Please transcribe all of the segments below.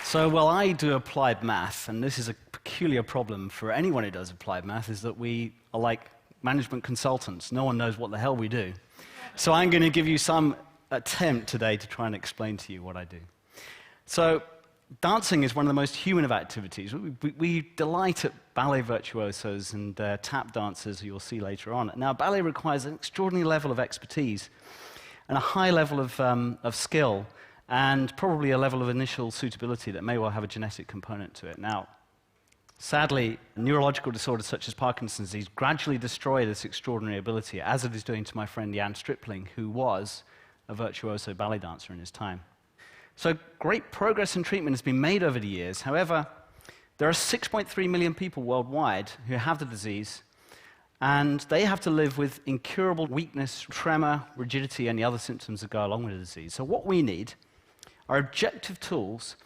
So, well, I do applied math, and this is a peculiar problem for anyone who does applied math, is that we are like management consultants. No one knows what the hell we do. So I'm going to give you some attempt today to try and explain to you what I do. So dancing is one of the most human of activities. We delight at ballet virtuosos and tap dancers, who you'll see later on. Now, ballet requires an extraordinary level of expertise and a high level of skill, and probably a level of initial suitability that may well have a genetic component to it. Now, sadly, neurological disorders such as Parkinson's disease gradually destroy this extraordinary ability, as it is doing to my friend Jan Stripling, who was a virtuoso ballet dancer in his time. So great progress in treatment has been made over the years. However, there are 6.3 million people worldwide who have the disease, and they have to live with incurable weakness, tremor, rigidity, and the other symptoms that go along with the disease. So what we need are objective tools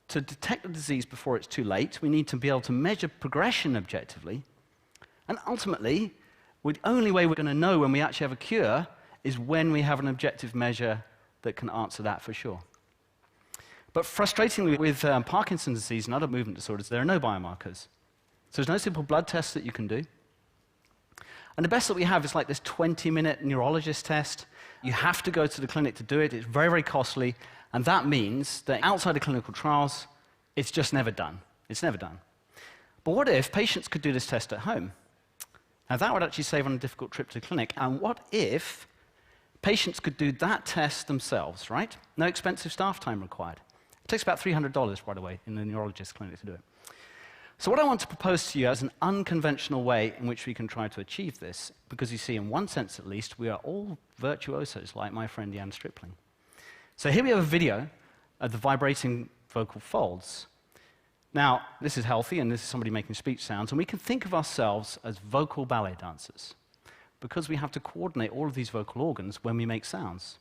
to detect the disease before it's too late. We need to be able to measure progression objectively. And ultimately, the only way we're going to know when we actually have a cure is when we have an objective measure that can answer that for sure. But frustratingly, with Parkinson's disease and other movement disorders, there are no biomarkers. So there's no simple blood test that you can do. And the best that we have is like this 20-minute neurologist test. You have to go to the clinic to do it. It's very, very costly. And that means that outside of clinical trials, it's just never done. It's never done. But what if patients could do this test at home? Now, that would actually save on a difficult trip to the clinic. And what if patients could do that test themselves, right? No expensive staff time required. It takes about $300, by the way, in the neurologist clinic to do it. So what I want to propose to you as an unconventional way in which we can try to achieve this, because you see, in one sense at least, we are all virtuosos like my friend Jan Stripling. So here we have a video of the vibrating vocal folds. Now, this is healthy, and this is somebody making speech sounds, and we can think of ourselves as vocal ballet dancers, because we have to coordinate all of these vocal organs when we make sounds.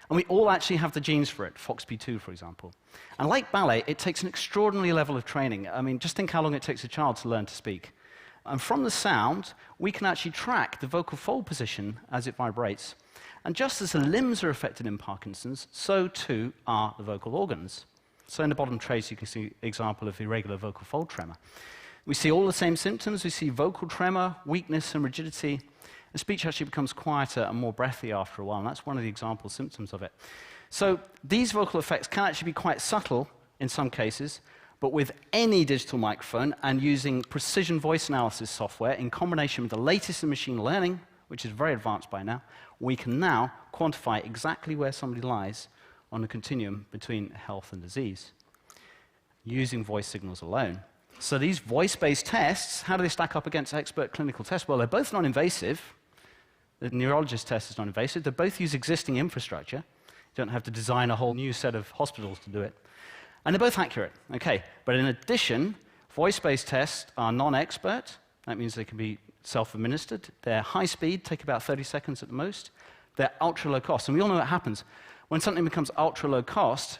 And we all actually have the genes for it, FOXP2, for example. And like ballet, it takes an extraordinary level of training. I mean, just think how long it takes a child to learn to speak. And from the sound, we can actually track the vocal fold position as it vibrates. And just as the limbs are affected in Parkinson's, so too are the vocal organs. So in the bottom trace, you can see an example of irregular vocal fold tremor. We see all the same symptoms. We see vocal tremor, weakness, and rigidity. And speech actually becomes quieter and more breathy after a while, and that's one of the example symptoms of it. So these vocal effects can actually be quite subtle in some cases, but with any digital microphone and using precision voice analysis software in combination with the latest in machine learning, which is very advanced by now, we can now quantify exactly where somebody lies on the continuum between health and disease using voice signals alone. So these voice-based tests, how do they stack up against expert clinical tests? Well, they're both non-invasive. The neurologist test is non-invasive. They both use existing infrastructure. You don't have to design a whole new set of hospitals to do it. And they're both accurate. Okay, but in addition, voice-based tests are non-expert. That means they can be self-administered. They're high speed, take about 30 seconds at the most. They're ultra-low cost. And we all know what happens. When something becomes ultra-low cost,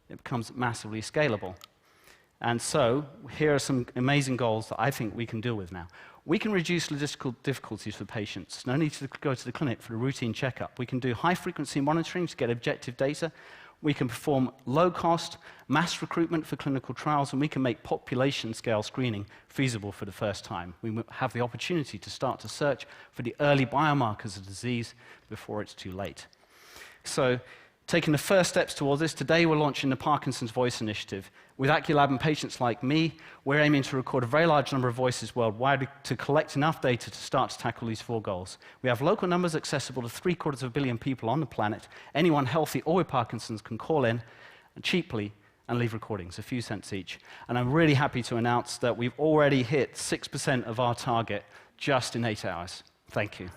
it becomes massively scalable. And so here are some amazing goals that I think we can deal with now. We can reduce logistical difficulties for patients. No need to go to the clinic for a routine checkup. We can do high-frequency monitoring to get objective data. We can perform low-cost mass recruitment for clinical trials, and we can make population-scale screening feasible for the first time. We have the opportunity to start to search for the early biomarkers of disease before it's too late. So, taking the first steps towards this, today we're launching the Parkinson's Voice initiative. With Aculab and patients like me, we're aiming to record a very large number of voices worldwide to collect enough data to start to tackle these 4 goals. We have local numbers accessible to 750 million people on the planet. Anyone healthy or with Parkinson's can call in cheaply and leave recordings, a few cents each. And I'm really happy to announce that we've already hit 6% of our target just in 8 hours. Thank you.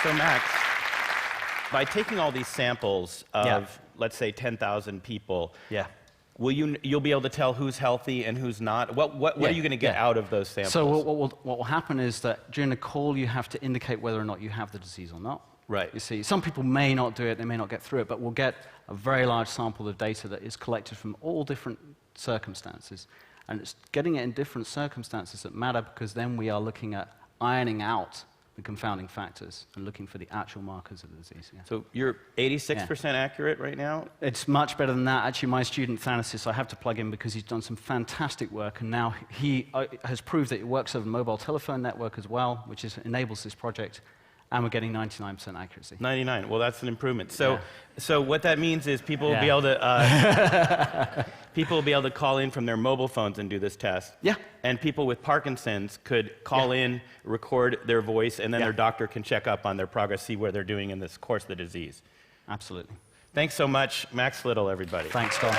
So Max, by taking all these samples of, let's say, 10,000 people, you'll be able to tell who's healthy and who's not? What are you going to get out of those samples? So what will happen is that during the call, you have to indicate whether or not you have the disease or not. Right. You see, some people may not do it, they may not get through it, but we'll get a very large sample of data that is collected from all different circumstances. And it's getting it in different circumstances that matter, because then we are looking at ironing out the confounding factors and looking for the actual markers of the disease. Yeah. So you're 86% accurate right now? It's much better than that. Actually, my student Thanasis, I have to plug in because he's done some fantastic work, and now he has proved that it works over the mobile telephone network as well, which enables this project. And we're getting 99% accuracy. 99. Well, that's an improvement. So, so what that means is people will be able to people will be able to call in from their mobile phones and do this test. Yeah. And people with Parkinson's could call in, record their voice, and then their doctor can check up on their progress, see where they're doing in this course of the disease. Absolutely. Thanks so much, Max Little, everybody. Thanks, Tom.